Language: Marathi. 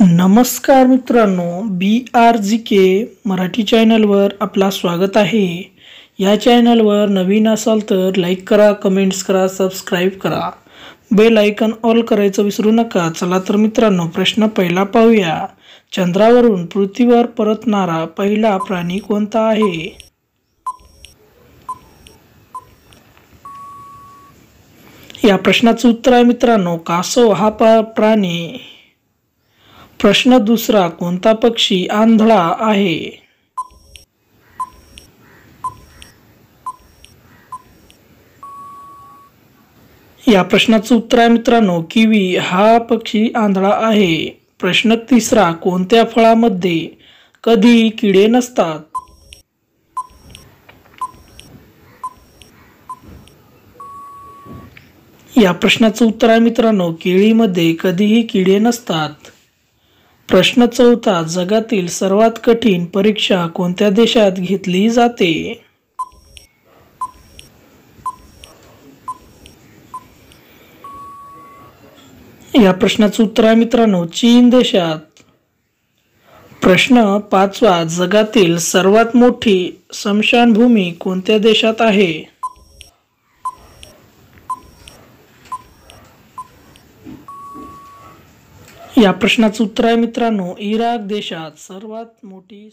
नमस्कार मित्रांनो, BRGK मराठी चॅनलवर आपला स्वागत आहे। या चॅनलवर नवीन असाल तर लाईक करा, कमेंट्स करा, सबस्क्राईब करा, बेल आयकॉन ऑल करायचं विसरू नका। चला तर मित्रांनो, प्रश्न पहिला पाहूया। चंद्रावरून पृथ्वीवर परतणारा पहिला प्राणी कोणता आहे? या प्रश्नाचं उत्तर आहे मित्रांनो, कासव हा प्राणी। प्रश्न दुसरा, कोणता पक्षी आंधळा आहे? या प्रश्नाचं उत्तर आहे मित्रांनो, किवी हा पक्षी आंधळा आहे। प्रश्न तिसरा, कोणत्या फळामध्ये कधी किडे नसतात? या प्रश्नाचं उत्तर आहे मित्रांनो, केळीमध्ये कधीही किडे नसतात। प्रश्न चौथा, जगातील सर्वात कठीण परीक्षा कोणत्या देशात घेतली जाते? या प्रश्नाचं उत्तर आहे मित्रांनो, चीन देशात। प्रश्न पाचवा, जगातील सर्वात मोठी स्मशानभूमी कोणत्या देशात आहे? या प्रश्नाचं उत्तर आहे मित्रांनो, इराक देशात सर्वात मोठी